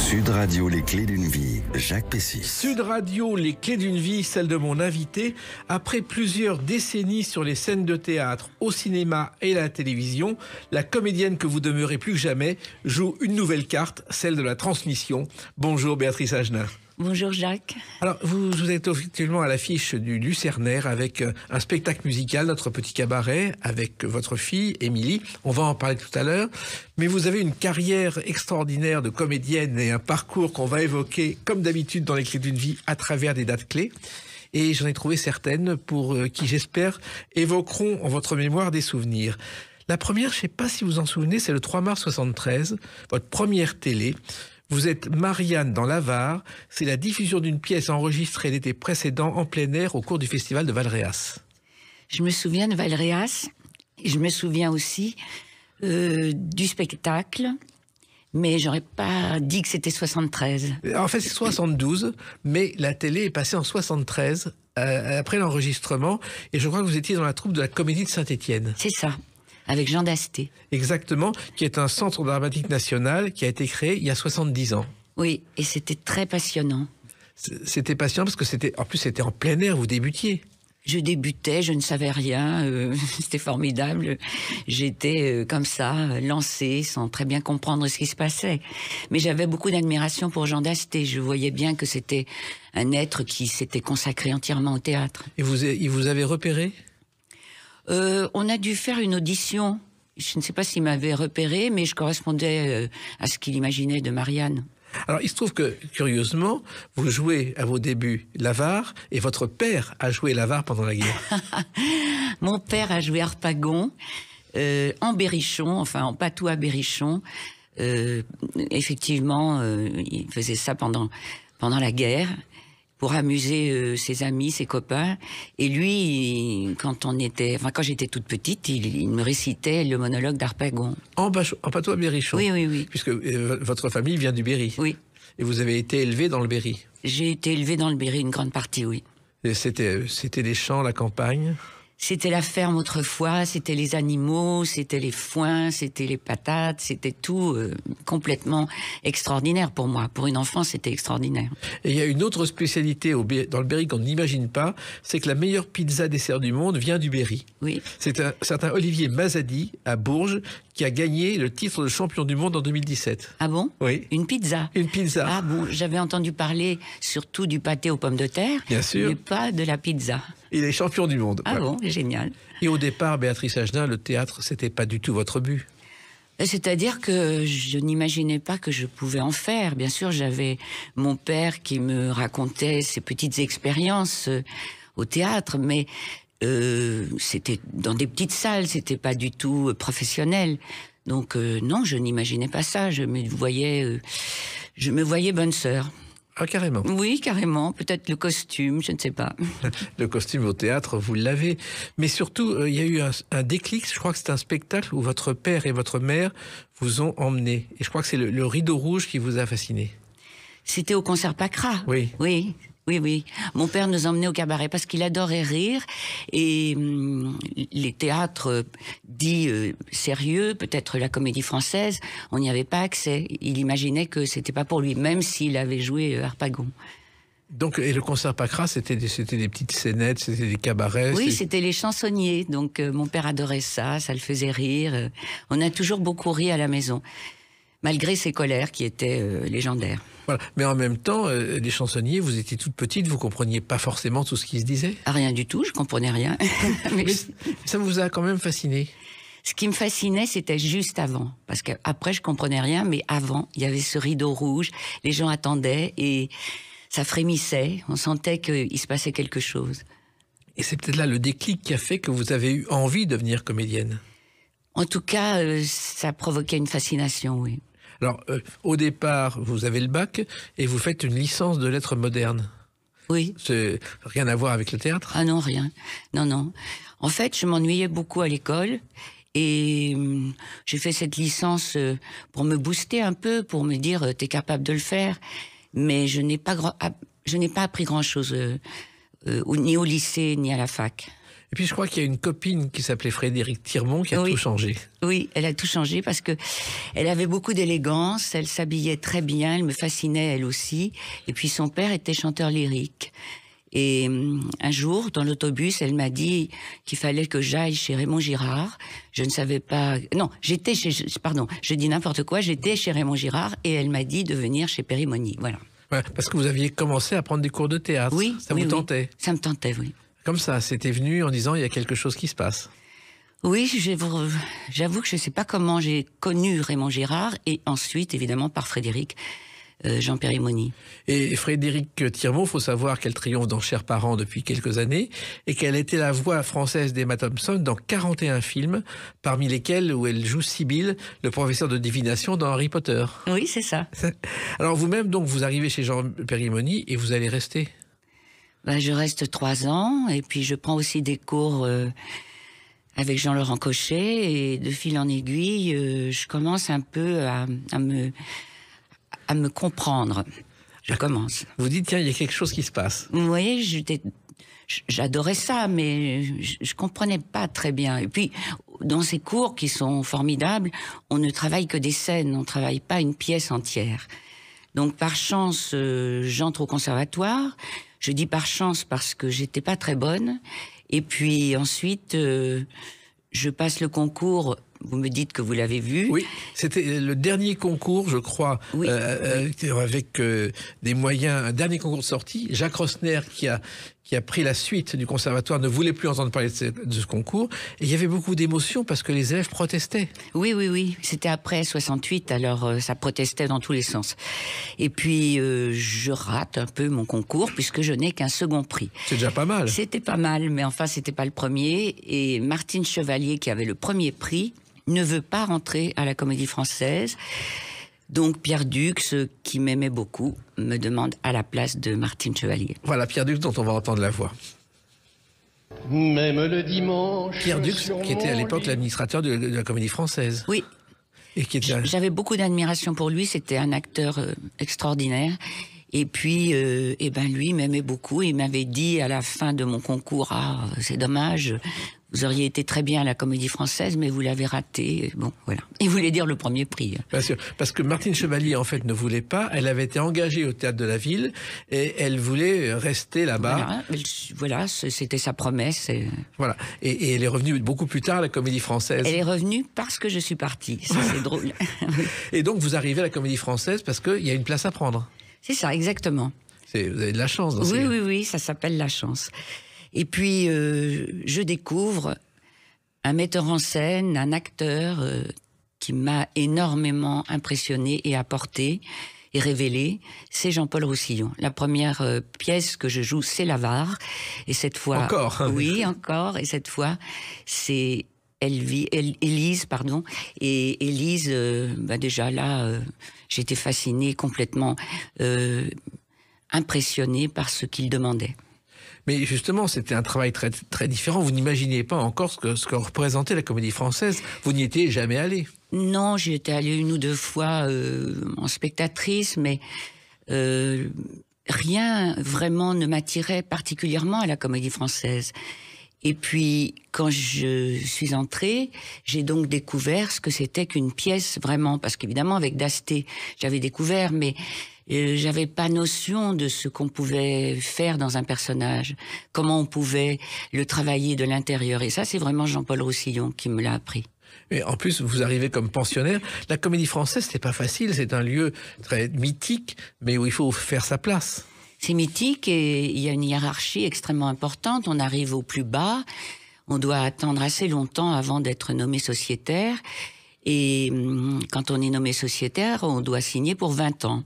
Sud Radio, les clés d'une vie, Jacques Pessis. Sud Radio, les clés d'une vie, celle de mon invité. Après plusieurs décennies sur les scènes de théâtre, au cinéma et à la télévision, la comédienne que vous demeurez plus que jamais joue une nouvelle carte, celle de la transmission. Bonjour Béatrice Agenin. Bonjour Jacques. Alors, vous êtes officiellement à l'affiche du Lucernaire avec un spectacle musical, Notre Petit Cabaret, avec votre fille, Émilie. On va en parler tout à l'heure. Mais vous avez une carrière extraordinaire de comédienne et un parcours qu'on va évoquer, comme d'habitude, dans les clés d'une vie, à travers des dates clés. Et j'en ai trouvé certaines pour qui, j'espère, évoqueront en votre mémoire des souvenirs. La première, je ne sais pas si vous vous en souvenez, c'est le 3 mars 73, votre première télé. Vous êtes Marianne dans l'Avare. C'est la diffusion d'une pièce enregistrée l'été précédent en plein air au cours du festival de Valréas. Je me souviens de Valréas. Je me souviens aussi du spectacle. Mais j'aurais pas dit que c'était 73. En fait, c'est 72, mais la télé est passée en 73, après l'enregistrement. Et je crois que vous étiez dans la troupe de la Comédie de Saint-Étienne. C'est ça, avec Jean Dasté. Exactement, qui est un centre dramatique national qui a été créé il y a 70 ans. Oui, et c'était très passionnant. C'était passionnant parce que c'était en plein air, vous débutiez. Je débutais, je ne savais rien, c'était formidable. J'étais comme ça, lancée, sans très bien comprendre ce qui se passait. Mais j'avais beaucoup d'admiration pour Jean Dasté. Je voyais bien que c'était un être qui s'était consacré entièrement au théâtre. Et il vous avait repéré ? On a dû faire une audition. Je ne sais pas s'il m'avait repéré, mais je correspondais à ce qu'il imaginait de Marianne. Alors, il se trouve que, curieusement, vous jouez à vos débuts l'Avare, et votre père a joué l'Avare pendant la guerre. Mon père a joué Harpagon, en Berrichon, enfin en patois berrichon. Effectivement, il faisait ça pendant la guerre, pour amuser ses amis, ses copains. Et lui, quand j'étais toute petite, il me récitait le monologue d'Harpagon. En patois berrichon. Oui. Puisque votre famille vient du Berry. Oui. Et vous avez été élevé dans le Berry. J'ai été élevée dans le Berry, une grande partie, oui. Et c'était les champs, la campagne. C'était la ferme autrefois, c'était les animaux, c'était les foins, c'était les patates, c'était tout complètement extraordinaire pour moi. Pour une enfant, c'était extraordinaire. Et il y a une autre spécialité dans le Berry qu'on n'imagine pas, c'est que la meilleure pizza dessert du monde vient du Berry. Oui. C'est un certain Olivier Mazadi, à Bourges, qui a gagné le titre de champion du monde en 2017. Ah bon ? Oui. Une pizza ? Une pizza. Ah bon, j'avais entendu parler surtout du pâté aux pommes de terre, bien sûr, mais pas de la pizza. Il est champion du monde. Ah bon, génial. Et au départ, Béatrice Agenin, le théâtre, c'était pas du tout votre but. C'est-à-dire que je n'imaginais pas que je pouvais en faire. Bien sûr, j'avais mon père qui me racontait ses petites expériences au théâtre, mais c'était dans des petites salles, c'était pas du tout professionnel. Donc non, je n'imaginais pas ça. Je me voyais bonne sœur. Ah, carrément. Oui, carrément. Peut-être le costume, je ne sais pas. Le costume au théâtre, vous l'avez. Mais surtout, il y a eu un déclic. Je crois que c'est un spectacle où votre père et votre mère vous ont emmené. Et je crois que c'est le rideau rouge qui vous a fasciné. C'était au concert Pacra. Oui. Oui. Mon père nous emmenait au cabaret parce qu'il adorait rire. Et les théâtres dits sérieux, peut-être la Comédie Française, on n'y avait pas accès. Il imaginait que c'était pas pour lui, même s'il avait joué Harpagon. Donc, et le concert Pacra, c'était des petites scénettes, c'était des cabarets. Oui, c'était les chansonniers. Donc, mon père adorait ça, ça le faisait rire. On a toujours beaucoup ri à la maison, malgré ses colères qui étaient légendaires. Voilà. Mais en même temps, les chansonniers, vous étiez toute petite, vous compreniez pas forcément tout ce qui se disait. Ah, rien du tout, je comprenais rien. mais ça vous a quand même fasciné. Ce qui me fascinait, c'était juste avant. Parce qu'après, je comprenais rien, mais avant, il y avait ce rideau rouge, les gens attendaient et ça frémissait. On sentait qu'il se passait quelque chose. Et c'est peut-être là le déclic qui a fait que vous avez eu envie de devenir comédienne. En tout cas, ça provoquait une fascination, oui. Alors, au départ, vous avez le bac et vous faites une licence de lettres modernes. Oui. C'est rien à voir avec le théâtre ? Ah non, rien. Non. En fait, je m'ennuyais beaucoup à l'école et j'ai fait cette licence pour me booster un peu, pour me dire t'es capable de le faire. Mais je n'ai pas appris grand-chose, ni au lycée, ni à la fac. Et puis je crois qu'il y a une copine qui s'appelait Frédéric Tirmont qui a tout changé. Oui, elle a tout changé parce que elle avait beaucoup d'élégance, elle s'habillait très bien, elle me fascinait elle aussi. Et puis son père était chanteur lyrique. Et un jour, dans l'autobus, elle m'a dit qu'il fallait que j'aille chez Raymond Girard. Je ne savais pas... Non, j'étais chez... Pardon, je dis n'importe quoi. J'étais chez Raymond Girard et elle m'a dit de venir chez Périmoni. Voilà. Ouais, parce que vous aviez commencé à prendre des cours de théâtre. Oui, ça vous tentait? Ça me tentait, oui. Comme ça, c'était venu en disant il y a quelque chose qui se passe. Oui, j'avoue que je ne sais pas comment j'ai connu Raymond Girard et ensuite, évidemment, par Frédéric. Jean Périmoni. Et Frédéric Tirmont, il faut savoir qu'elle triomphe dans Chers parents depuis quelques années et qu'elle était la voix française d'Emma Thompson dans 41 films, parmi lesquels où elle joue Sibylle, le professeur de divination dans Harry Potter. Oui, c'est ça. Alors vous-même, donc, vous arrivez chez Jean Périmoni et vous allez rester? Je reste 3 ans et puis je prends aussi des cours avec Jean-Laurent Cochet et de fil en aiguille, je commence un peu à me comprendre. Je commence. Vous dites, tiens, il y a quelque chose qui se passe. Vous voyez, j'adorais ça, mais je comprenais pas très bien. Et puis, dans ces cours qui sont formidables, on ne travaille que des scènes, on travaille pas une pièce entière. Donc, par chance, j'entre au conservatoire. Je dis par chance parce que j'étais pas très bonne. Et puis ensuite, je passe le concours. Vous me dites que vous l'avez vu. Oui, c'était le dernier concours, je crois, oui, avec des moyens, un dernier concours de sortie. Jacques Rosner, qui a pris la suite du conservatoire, ne voulait plus entendre parler de ce concours. Et il y avait beaucoup d'émotions parce que les élèves protestaient. Oui. C'était après 68, alors ça protestait dans tous les sens. Et puis, je rate un peu mon concours puisque je n'ai qu'un second prix. C'est déjà pas mal. C'était pas mal, mais enfin, c'était pas le premier. Et Martine Chevalier, qui avait le premier prix, ne veut pas rentrer à la Comédie Française. Donc Pierre Dux, qui m'aimait beaucoup, me demande à la place de Martine Chevalier. Voilà, Pierre Dux, dont on va entendre la voix. Même le dimanche. Pierre Dux, qui était à l'époque l'administrateur de la Comédie Française. Oui. Et qui était... J'avais beaucoup d'admiration pour lui, c'était un acteur extraordinaire. Et puis, lui m'aimait beaucoup. Il m'avait dit à la fin de mon concours, c'est dommage, vous auriez été très bien à la Comédie Française, mais vous l'avez raté. Bon, voilà. Il voulait dire le premier prix. Bien sûr, parce que Martine Chevalier, en fait, ne voulait pas. Elle avait été engagée au Théâtre de la Ville et elle voulait rester là-bas. Voilà, c'était sa promesse. Voilà. Et elle est revenue beaucoup plus tard à la Comédie Française. Elle est revenue parce que je suis partie. Ça, c'est drôle. Et donc, vous arrivez à la Comédie Française parce qu'il y a une place à prendre. C'est ça, exactement. Vous avez de la chance dans Oui, ça s'appelle la chance. Et puis, je découvre un metteur en scène, un acteur qui m'a énormément impressionné et apporté et révélé, c'est Jean-Paul Roussillon. La première pièce que je joue, c'est l'Avare. Et cette fois... Encore. Oui, encore. Et cette fois, c'est... Élise, pardon. Et Élise, déjà là, j'étais fascinée, complètement impressionnée par ce qu'il demandait. Mais justement, c'était un travail très, très différent. Vous n'imaginiez pas encore ce que représentait la Comédie Française. Vous n'y étiez jamais allé. Non, j'y étais allée 1 ou 2 fois en spectatrice, mais rien vraiment ne m'attirait particulièrement à la Comédie Française. Et puis, quand je suis entrée, j'ai donc découvert ce que c'était qu'une pièce vraiment. Parce qu'évidemment, avec Dasté, j'avais découvert, mais j'avais pas notion de ce qu'on pouvait faire dans un personnage. Comment on pouvait le travailler de l'intérieur. Et ça, c'est vraiment Jean-Paul Roussillon qui me l'a appris. Et en plus, vous arrivez comme pensionnaire. La Comédie Française, c'est pas facile. C'est un lieu très mythique, mais où il faut faire sa place. C'est mythique et il y a une hiérarchie extrêmement importante. On arrive au plus bas, on doit attendre assez longtemps avant d'être nommé sociétaire. Et quand on est nommé sociétaire, on doit signer pour 20 ans.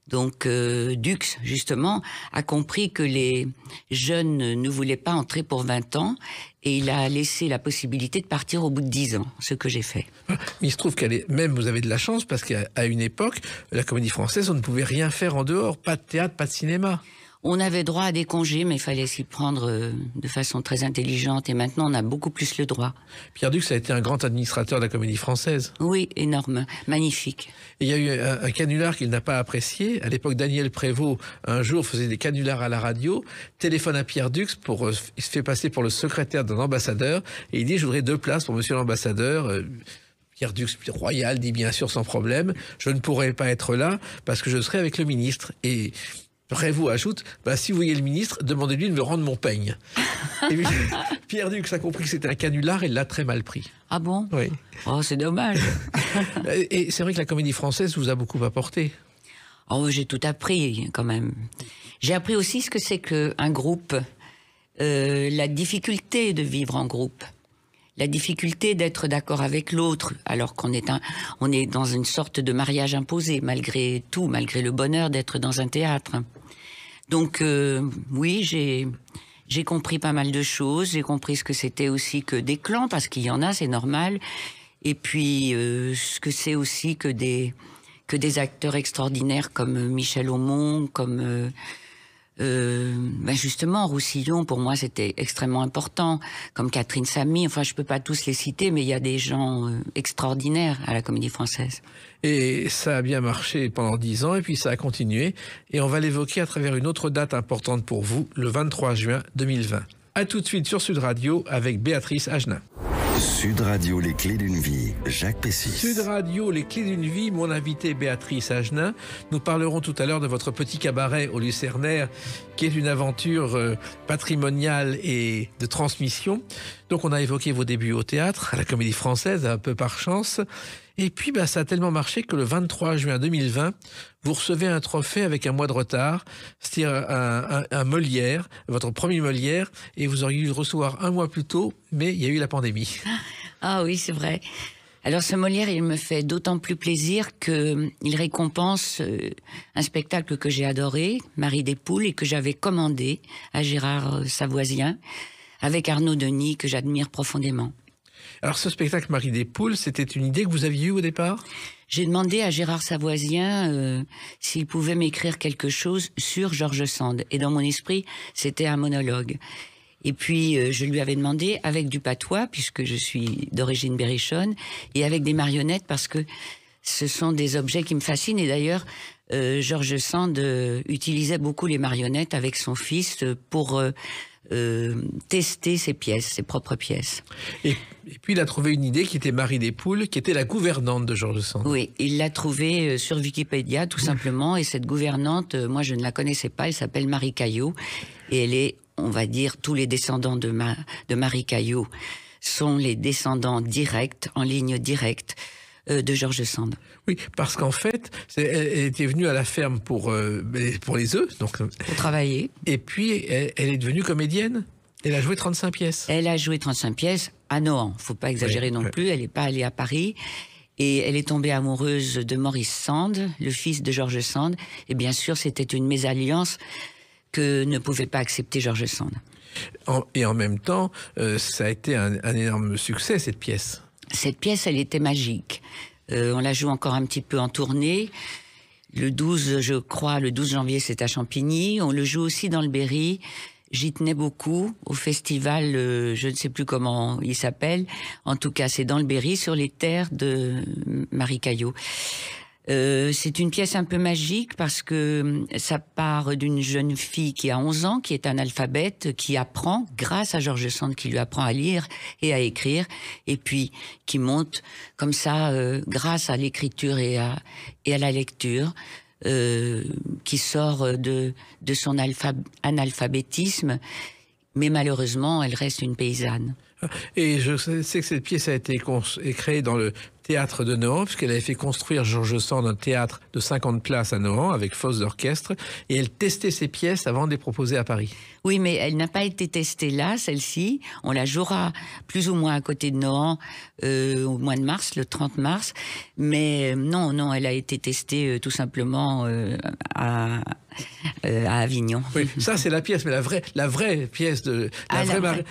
Donc Dux, justement, a compris que les jeunes ne voulaient pas entrer pour 20 ans et il a laissé la possibilité de partir au bout de 10 ans, ce que j'ai fait. Mais il se trouve même vous avez de la chance parce qu'à une époque, la Comédie Française, on ne pouvait rien faire en dehors. Pas de théâtre, pas de cinéma. On avait droit à des congés, mais il fallait s'y prendre de façon très intelligente. Et maintenant, on a beaucoup plus le droit. Pierre Dux a été un grand administrateur de la Comédie Française. Oui, énorme, magnifique. Et il y a eu un canular qu'il n'a pas apprécié. À l'époque, Daniel Prévost, un jour, faisait des canulars à la radio, téléphone à Pierre Dux, il se fait passer pour le secrétaire d'un ambassadeur, et il dit « Je voudrais 2 places pour monsieur l'ambassadeur ». Pierre Dux, royal, dit bien sûr sans problème, je ne pourrai pas être là parce que je serai avec le ministre. Et Prévost ajoute, si vous voyez le ministre, demandez-lui de me rendre mon peigne. Et puis, Pierre Dux a compris que c'était un canular et l'a très mal pris. Ah bon? Oui. Oh, c'est dommage. Et c'est vrai que la Comédie Française vous a beaucoup apporté. Oh, j'ai tout appris quand même. J'ai appris aussi ce que c'est qu'un groupe, la difficulté de vivre en groupe. La difficulté d'être d'accord avec l'autre, alors qu'on est on est dans une sorte de mariage imposé, malgré tout, malgré le bonheur d'être dans un théâtre. Donc, oui, j'ai compris pas mal de choses. J'ai compris ce que c'était aussi que des clans, parce qu'il y en a, c'est normal. Et puis, ce que c'est aussi que des acteurs extraordinaires comme Michel Aumont, comme... justement, Roussillon, pour moi, c'était extrêmement important, comme Catherine Samy. Enfin, je peux pas tous les citer, mais il y a des gens extraordinaires à la Comédie Française. Et ça a bien marché pendant 10 ans, et puis ça a continué. Et on va l'évoquer à travers une autre date importante pour vous, le 23 juin 2020. À tout de suite sur Sud Radio avec Béatrice Agenin. Sud Radio, les clés d'une vie, Jacques Pessis. Sud Radio, les clés d'une vie, mon invité Béatrice Agenin. Nous parlerons tout à l'heure de votre petit cabaret au Lucernaire, qui est une aventure patrimoniale et de transmission. Donc on a évoqué vos débuts au théâtre, à la Comédie Française, un peu par chance. Et puis ça a tellement marché que le 23 juin 2020, vous recevez un trophée avec un mois de retard, c'est-à-dire un Molière, votre premier Molière, et vous auriez dû le recevoir un mois plus tôt, mais il y a eu la pandémie. Ah oui, c'est vrai. Alors ce Molière, il me fait d'autant plus plaisir qu'il récompense un spectacle que j'ai adoré, Marie des Poules, et que j'avais commandé à Gérard Savoisien, avec Arnaud Denis, que j'admire profondément. Alors ce spectacle Marie des Poules, c'était une idée que vous aviez eue au départ ? J'ai demandé à Gérard Savoisien s'il pouvait m'écrire quelque chose sur George Sand. Et dans mon esprit, c'était un monologue. Et puis, je lui avais demandé avec du patois, puisque je suis d'origine berrichonne, et avec des marionnettes, parce que ce sont des objets qui me fascinent. Et d'ailleurs, George Sand utilisait beaucoup les marionnettes avec son fils pour... tester ses pièces, ses propres pièces. Et puis il a trouvé une idée qui était Marie des Poules, qui était la gouvernante de George Sand. Oui, il l'a trouvée sur Wikipédia tout simplement, et cette gouvernante, moi je ne la connaissais pas, elle s'appelle Marie Caillot, et elle est, on va dire, tous les descendants de Marie Caillot sont les descendants directs, en ligne directe, de George Sand. Oui, parce qu'en fait, elle était venue à la ferme pour les œufs, donc pour travailler. Et puis, elle est devenue comédienne. Elle a joué 35 pièces. Elle a joué 35 pièces à Nohant. Faut pas exagérer non plus. Elle n'est pas allée à Paris. Et elle est tombée amoureuse de Maurice Sand, le fils de George Sand. Et bien sûr, c'était une mésalliance que ne pouvait pas accepter George Sand. Et en même temps, ça a été un énorme succès, cette pièce. Cette pièce, elle était magique. On la joue encore un petit peu en tournée. Le 12, je crois, le 12 janvier, c'est à Champigny. On le joue aussi dans le Berry. J'y tenais beaucoup au festival, je ne sais plus comment il s'appelle. En tout cas, c'est dans le Berry, sur les terres de Marie Caillot. C'est une pièce un peu magique parce que ça part d'une jeune fille qui a 11 ans, qui est analphabète, qui apprend, grâce à George Sand, qui lui apprend à lire et à écrire, et puis qui monte comme ça, grâce à l'écriture et à la lecture, qui sort de son analphabétisme, mais malheureusement, elle reste une paysanne. Et je sais que cette pièce a été créée dans le théâtre de Nohant, puisqu'elle avait fait construire George Sand un théâtre de 50 places à Nohant, avec fosse d'orchestre, et elle testait ses pièces avant de les proposer à Paris. Oui, mais elle n'a pas été testée là, celle-ci. On la jouera plus ou moins à côté de Nohant au mois de mars, le 30 mars. Mais non, elle a été testée tout simplement à Avignon. Oui, ça c'est la pièce, mais la vraie pièce de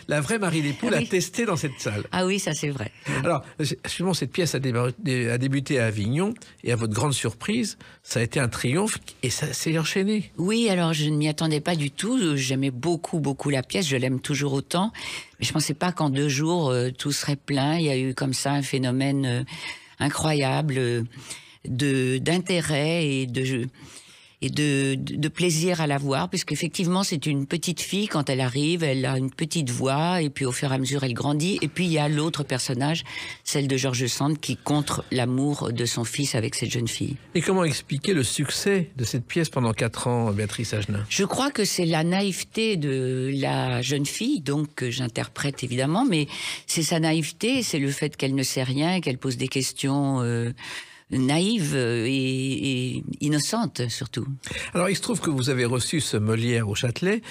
la vraie Marie Despoux l'a testée dans cette salle. Ah oui, ça c'est vrai. Alors, justement, cette pièce a débuté à Avignon, et à votre grande surprise, ça a été un triomphe, et ça s'est enchaîné. Oui, alors je ne m'y attendais pas du tout. J'aimais beaucoup, beaucoup la pièce. Je l'aime toujours autant. Mais je ne pensais pas qu'en 2 jours, tout serait plein. Il y a eu comme ça un phénomène incroyable d'intérêt et de plaisir à la voir, puisqu'effectivement c'est une petite fille. Quand elle arrive, elle a une petite voix, et puis au fur et à mesure elle grandit. Et puis il y a l'autre personnage, celle de George Sand, qui contre l'amour de son fils avec cette jeune fille. Et comment expliquer le succès de cette pièce pendant 4 ans, Béatrice Agenin? Je crois que c'est la naïveté de la jeune fille, donc que j'interprète évidemment, mais c'est sa naïveté, c'est le fait qu'elle ne sait rien, qu'elle pose des questions naïve et innocente surtout. Alors il se trouve que vous avez reçu ce Molière au Châtelet,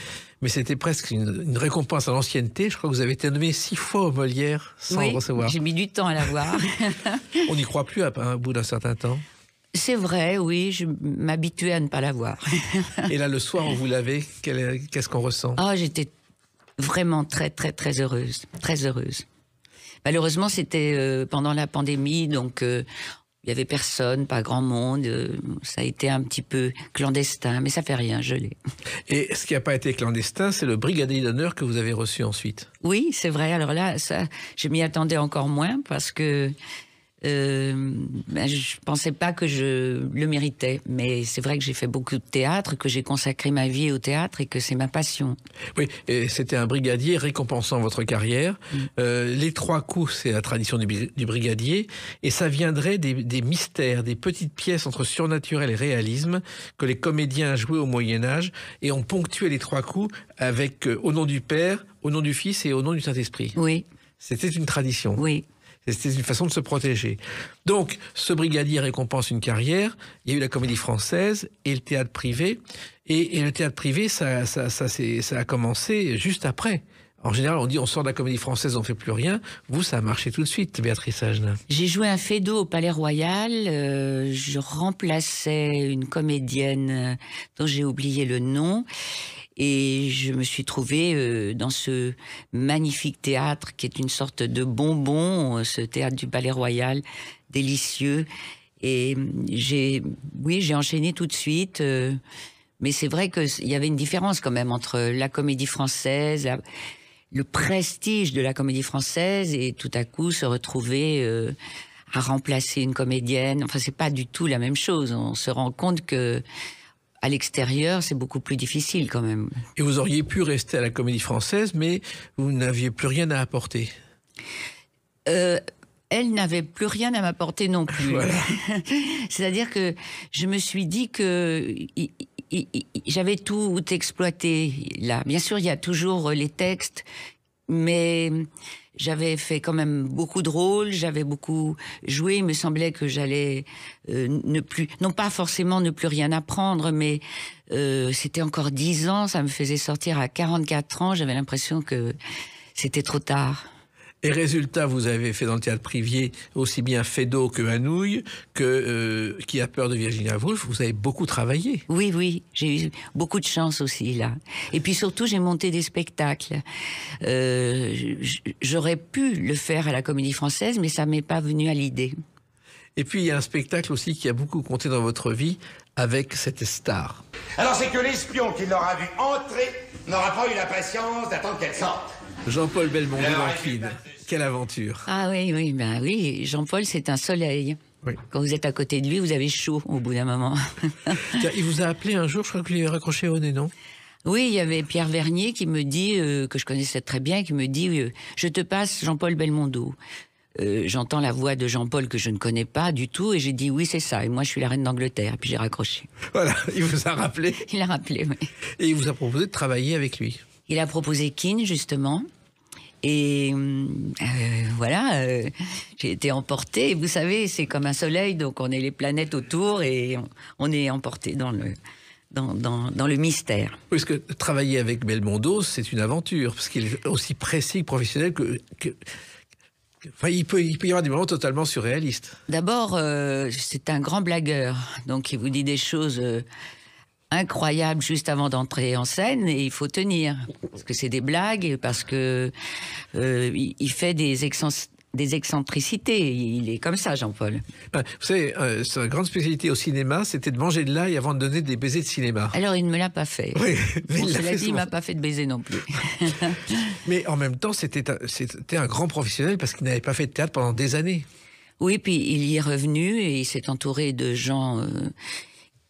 mais c'était presque une récompense à l'ancienneté. Je crois que vous avez été nommé 6 fois au Molière sans le recevoir. J'ai mis du temps à l'avoir. On n'y croit plus au bout d'un certain temps. C'est vrai, oui, je m'habituais à ne pas l'avoir. Et là, le soir où vous l'avez, qu'est-ce qu'on ressent? Ah, j'étais vraiment très, très, très heureuse. Très heureuse. Malheureusement, c'était pendant la pandémie, donc il y avait personne, pas grand monde. Ça a été un petit peu clandestin, mais ça fait rien, je l'ai. Et ce qui n'a pas été clandestin, c'est le brigadier d'honneur que vous avez reçu ensuite. Oui, c'est vrai. Alors là, ça, je m'y attendais encore moins parce que je pensais pas que je le méritais. Mais c'est vrai que j'ai fait beaucoup de théâtre, que j'ai consacré ma vie au théâtre et que c'est ma passion. Oui, et c'était un brigadier récompensant votre carrière. Les 3 coups, c'est la tradition du brigadier. Et ça viendrait des mystères, des petites pièces entre surnaturel et réalisme que les comédiens jouaient au Moyen-Âge. Et on ponctuait les 3 coups avec au nom du Père, au nom du Fils et au nom du Saint-Esprit. Oui. C'était une tradition. Oui. C'était une façon de se protéger. Donc, ce brigadier récompense une carrière. Il y a eu la Comédie Française et le théâtre privé. Et le théâtre privé, ça a commencé juste après. En général, on dit on sort de la Comédie Française, on ne fait plus rien. Vous, ça a marché tout de suite, Béatrice Agenin. J'ai joué un Feydeau au Palais Royal. Je remplaçais une comédienne dont j'ai oublié le nom. Et je me suis trouvée dans ce magnifique théâtre qui est une sorte de bonbon, ce théâtre du Palais Royal, délicieux. Et j'ai enchaîné tout de suite. Mais c'est vrai qu'il y avait une différence quand même entre la Comédie Française, le prestige de la Comédie Française, et tout à coup se retrouver à remplacer une comédienne. Enfin, c'est pas du tout la même chose. On se rend compte que à l'extérieur, c'est beaucoup plus difficile quand même. Et vous auriez pu rester à la Comédie Française, mais vous n'aviez plus rien à apporter. Elle n'avait plus rien à m'apporter non plus. Voilà. C'est-à-dire que je me suis dit que j'avais tout exploité là. Bien sûr, il y a toujours les textes, mais j'avais fait quand même beaucoup de rôles, j'avais beaucoup joué. Il me semblait que j'allais non pas forcément ne plus rien apprendre, mais c'était encore 10 ans, ça me faisait sortir à 44 ans. J'avais l'impression que c'était trop tard. Et résultat, vous avez fait dans le théâtre privé aussi bien Feydeau que Anouilh, que Qui a peur de Virginia Woolf. Vous avez beaucoup travaillé. Oui, j'ai eu beaucoup de chance aussi là. Et puis surtout, j'ai monté des spectacles. J'aurais pu le faire à la Comédie Française, mais ça m'est pas venu à l'idée. Et puis il y a un spectacle aussi qui a beaucoup compté dans votre vie avec cette star. Alors c'est que l'espion qui l'aura vu entrer n'aura pas eu la patience d'attendre qu'elle sorte. Jean-Paul Belmondo dans Kid. Quelle aventure. Ah oui, Jean-Paul, c'est un soleil. Oui. Quand vous êtes à côté de lui, vous avez chaud au bout d'un moment. Il vous a appelé un jour, je crois que vous lui avez raccroché au nez, non? Oui, il y avait Pierre Vernier qui me dit, que je connaissais très bien, qui me dit je te passe Jean-Paul Belmondo. J'entends la voix de Jean-Paul que je ne connais pas du tout, et j'ai dit oui, c'est ça, et moi je suis la reine d'Angleterre, et puis j'ai raccroché. Voilà, il vous a rappelé. Il a rappelé, oui. Et il vous a proposé de travailler avec lui. Il a proposé Keane, justement. Et voilà, j'ai été emportée. Vous savez, c'est comme un soleil, donc on est les planètes autour et on est emporté dans le mystère. Oui, parce que travailler avec Belmondo, c'est une aventure, parce qu'il est aussi précis, professionnel Enfin, il peut y avoir des moments totalement surréalistes. D'abord, c'est un grand blagueur, donc il vous dit des choses incroyables juste avant d'entrer en scène, et il faut tenir. Parce que c'est des blagues, et parce que il fait des excentricités. Il est comme ça, Jean-Paul. Vous savez, sa grande spécialité au cinéma, c'était de manger de l'ail avant de donner des baisers de cinéma. Alors, il ne me l'a pas fait. Oui, mais Bon, il l'a cela fait dit, il souvent. m'a pas fait de baiser non plus. Mais en même temps, c'était un grand professionnel parce qu'il n'avait pas fait de théâtre pendant des années. Oui, puis il y est revenu et il s'est entouré de gens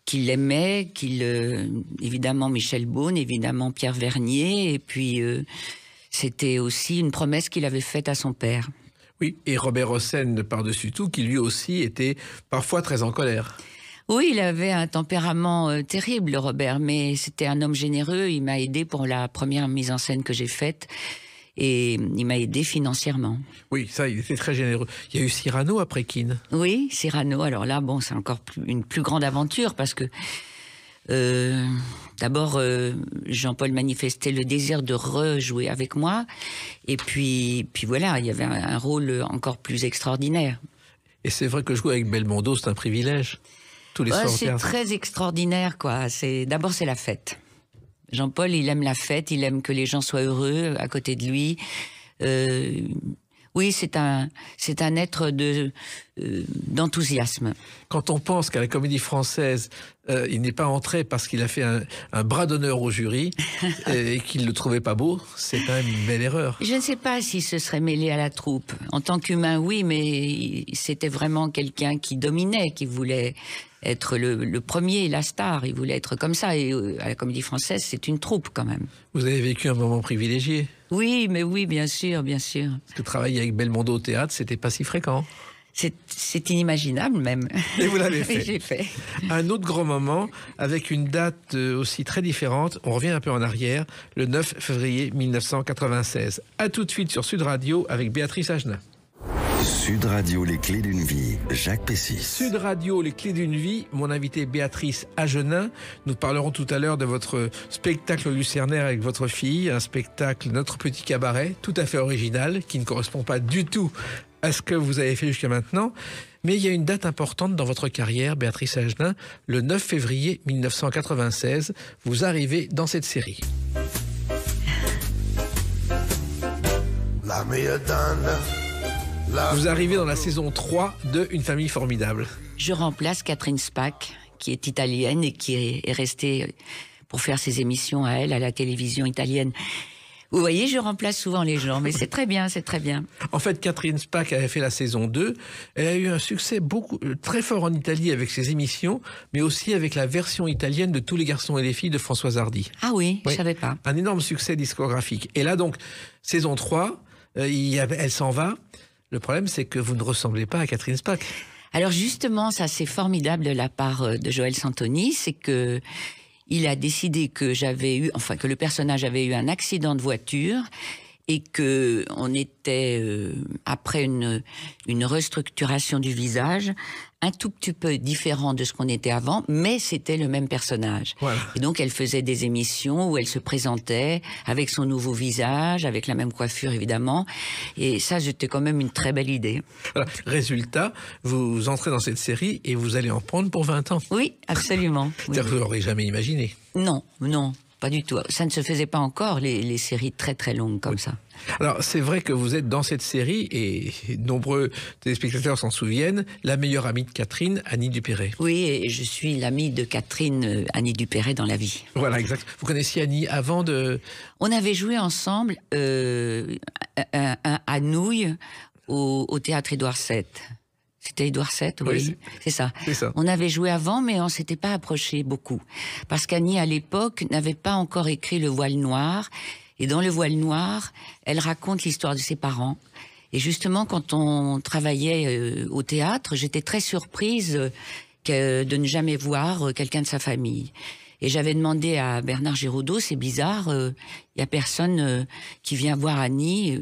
qui l'aimaient, évidemment Michel Beaune, évidemment Pierre Vernier, et puis c'était aussi une promesse qu'il avait faite à son père. Oui, et Robert Hossein, par-dessus tout, qui lui aussi était parfois très en colère. Oui, il avait un tempérament terrible, Robert, mais c'était un homme généreux. Il m'a aidé pour la première mise en scène que j'ai faite, et il m'a aidé financièrement. Oui, ça, il était très généreux. Il y a eu Cyrano après Keane. Oui, Cyrano. Alors là, bon, c'est encore une plus grande aventure parce que d'abord, Jean-Paul manifestait le désir de rejouer avec moi, et puis voilà, il y avait un rôle encore plus extraordinaire. Et c'est vrai que jouer avec Belmondo, c'est un privilège. Tous les soirs au C'est théâtre. très extraordinaire, quoi. D'abord, c'est la fête. Jean-Paul, il aime la fête, il aime que les gens soient heureux à côté de lui. Oui, c'est un être d'enthousiasme. Quand on pense qu'à la Comédie Française, il n'est pas entré parce qu'il a fait un bras d'honneur au jury et qu'il ne le trouvait pas beau, c'est quand même une belle erreur. Je ne sais pas s'il se serait mêlé à la troupe. En tant qu'humain, oui, mais c'était vraiment quelqu'un qui dominait, qui voulait être le premier, la star. Il voulait être comme ça. Et à la Comédie Française, c'est une troupe quand même. Vous avez vécu un moment privilégié. Oui, mais oui, bien sûr, bien sûr. Parce que travailler avec Belmondo au théâtre, c'était pas si fréquent. C'est inimaginable même. Et vous l'avez fait. Oui, j'ai fait. Un autre grand moment, avec une date aussi très différente, on revient un peu en arrière, le 9 février 1996. À tout de suite sur Sud Radio avec Béatrice Agenin. Sud Radio, les clés d'une vie, Jacques Pessis. Sud Radio, les clés d'une vie, mon invité Béatrice Agenin. Nous parlerons tout à l'heure de votre spectacle lucernaire avec votre fille, un spectacle Notre Petit Cabaret, tout à fait original, qui ne correspond pas du tout à ce que vous avez fait jusqu'à maintenant. Mais il y a une date importante dans votre carrière, Béatrice Agenin, le 9 février 1996. Vous arrivez dans cette série. La meilleure donne. Vous arrivez dans la saison 3 de Une famille formidable. Je remplace Catherine Spaak, qui est italienne et qui est restée pour faire ses émissions à elle, à la télévision italienne. Vous voyez, je remplace souvent les gens, mais c'est très bien, c'est très bien. En fait, Catherine Spaak avait fait la saison 2. Elle a eu un succès très fort en Italie avec ses émissions, mais aussi avec la version italienne de Tous les garçons et les filles de Françoise Hardy. Ah oui, Oui. je savais pas. Un énorme succès discographique. Et là, donc, saison 3, elle s'en va. Le problème, c'est que vous ne ressemblez pas à Catherine Spaak. Alors justement, ça c'est formidable de la part de Joël Santoni, c'est que il a décidé que que le personnage avait eu un accident de voiture et que on était après une restructuration du visage, un tout petit peu différent de ce qu'on était avant, mais c'était le même personnage. Voilà. Et donc elle faisait des émissions où elle se présentait avec son nouveau visage, avec la même coiffure évidemment, et ça c'était quand même une très belle idée. Voilà. Résultat, vous entrez dans cette série et vous allez en prendre pour 20 ans. Oui, absolument. Oui. C'est-à-dire que vous l'aurez jamais imaginé. Non, pas du tout. Ça ne se faisait pas encore, les séries très très longues comme ça. Alors, c'est vrai que vous êtes dans cette série, et nombreux téléspectateurs s'en souviennent, la meilleure amie de Catherine, Annie Dupéret. Oui, et je suis l'amie de Catherine, Annie Dupéret, dans la vie. Voilà, exact. Vous connaissiez Annie avant de... On avait joué ensemble à Nouilles, au théâtre Édouard VII. C'était Édouard VII, oui, c'est ça. C'est ça. On avait joué avant, mais on s'était pas approché beaucoup. Parce qu'Annie, à l'époque, n'avait pas encore écrit Le Voile Noir. Et dans Le Voile Noir, elle raconte l'histoire de ses parents. Et justement, quand on travaillait au théâtre, j'étais très surprise de ne jamais voir quelqu'un de sa famille. Et j'avais demandé à Bernard Giraudot, c'est bizarre, il y a personne qui vient voir Annie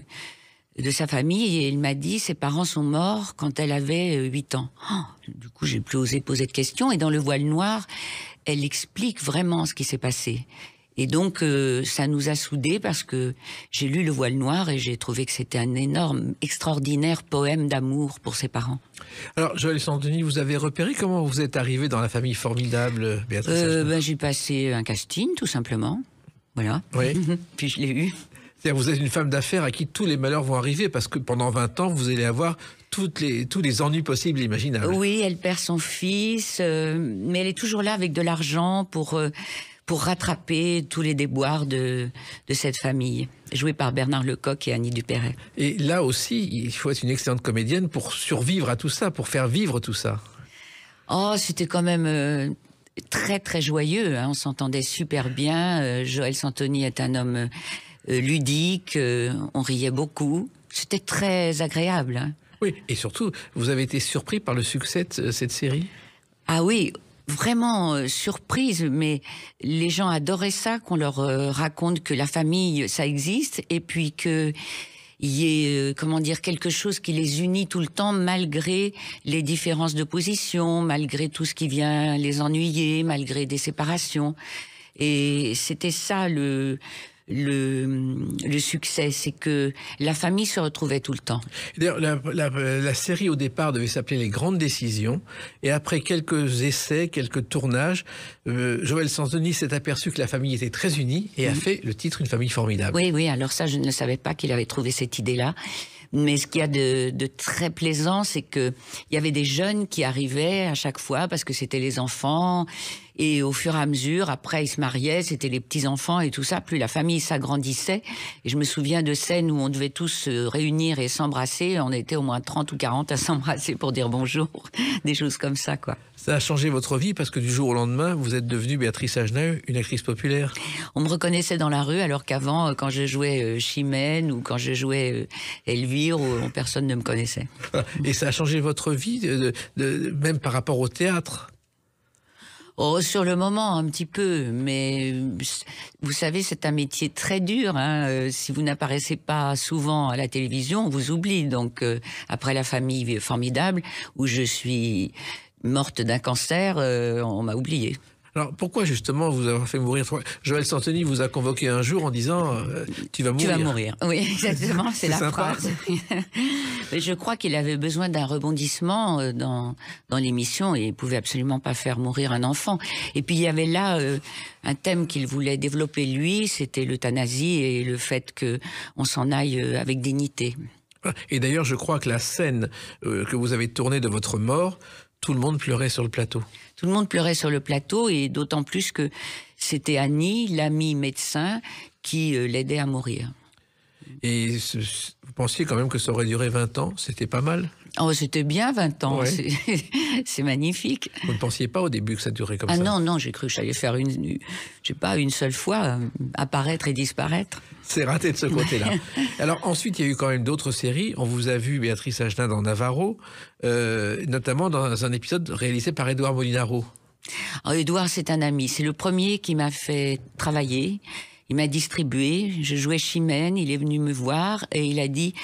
de sa famille, et il m'a dit ses parents sont morts quand elle avait 8 ans. Oh, du coup, j'ai plus osé poser de questions, et dans Le Voile Noir, elle explique vraiment ce qui s'est passé. Et donc, ça nous a soudés parce que j'ai lu Le Voile Noir et j'ai trouvé que c'était un énorme, extraordinaire poème d'amour pour ses parents. Alors, Joël Santoni, vous avez repéré comment vous êtes arrivé dans la famille formidable, Béatrice Hachnin? J'ai passé un casting, tout simplement. Voilà. Oui. Puis je l'ai eu. C'est-à-dire, vous êtes une femme d'affaires à qui tous les malheurs vont arriver parce que pendant 20 ans, vous allez avoir tous les ennuis possibles et imaginables. Oui, elle perd son fils, mais elle est toujours là avec de l'argent pour rattraper tous les déboires de cette famille, jouée par Bernard Lecoq et Annie Dupéret. Et là aussi, il faut être une excellente comédienne pour survivre à tout ça, pour faire vivre tout ça. Oh, c'était quand même très très joyeux, hein. On s'entendait super bien. Joël Santoni est un homme ludique, on riait beaucoup. C'était très agréable, hein. Oui, et surtout, vous avez été surpris par le succès de cette série? Ah oui, vraiment surprise, mais les gens adoraient ça, qu'on leur raconte que la famille, ça existe, et puis que il y ait, comment dire, quelque chose qui les unit tout le temps, malgré les différences de position, malgré tout ce qui vient les ennuyer, malgré des séparations. Et c'était ça le succès, c'est que la famille se retrouvait tout le temps. D'ailleurs, la série au départ devait s'appeler Les Grandes Décisions, et après quelques essais, quelques tournages, Joël Santoni s'est aperçu que la famille était très unie et a fait le titre Une famille formidable. Oui, alors ça, je ne savais pas qu'il avait trouvé cette idée-là. Mais ce qu'il y a de très plaisant, c'est que il y avait des jeunes qui arrivaient à chaque fois parce que c'était les enfants. Et au fur et à mesure, après, ils se mariaient, c'était les petits-enfants et tout ça. Plus la famille s'agrandissait. Et je me souviens de scènes où on devait tous se réunir et s'embrasser. On était au moins 30 ou 40 à s'embrasser pour dire bonjour. Des choses comme ça, quoi. Ça a changé votre vie parce que du jour au lendemain, vous êtes devenue Béatrice Hachnin, une actrice populaire. On me reconnaissait dans la rue, alors qu'avant, quand je jouais Chimène ou quand je jouais Elvire, personne ne me connaissait. Et ça a changé votre vie, même par rapport au théâtre? Oh, sur le moment, un petit peu, mais vous savez, c'est un métier très dur, hein. Si vous n'apparaissez pas souvent à la télévision, on vous oublie. Donc, après La famille formidable, où je suis morte d'un cancer, on m'a oubliée. Alors, pourquoi justement vous avoir fait mourir? Joël Santoni vous a convoqué un jour en disant tu vas mourir. Tu vas mourir, oui, exactement, c'est la sympa. phrase. Mais je crois qu'il avait besoin d'un rebondissement dans l'émission et il pouvait absolument pas faire mourir un enfant. Et puis il y avait là un thème qu'il voulait développer lui, c'était l'euthanasie et le fait qu'on s'en aille avec dignité. Et d'ailleurs, je crois que la scène que vous avez tournée de votre mort, tout le monde pleurait sur le plateau. Tout le monde pleurait sur le plateau et d'autant plus que c'était Annie, l'amie médecin, qui l'aidait à mourir. Et vous pensiez quand même que ça aurait duré 20 ans? C'était pas mal? Oh, c'était bien 20 ans, ouais. C'est magnifique. Vous ne pensiez pas au début que ça durait comme ça? Ah non, j'ai cru que j'allais faire je sais pas, une seule fois, apparaître et disparaître. C'est raté de ce côté-là. Alors ensuite, il y a eu quand même d'autres séries. On vous a vu, Béatrice Hachnin, dans Navarro, notamment dans un épisode réalisé par Édouard Molinaro. Oh, Édouard, c'est un ami. C'est le premier qui m'a fait travailler. Il m'a distribué. Je jouais Chimène. Il est venu me voir et il a dit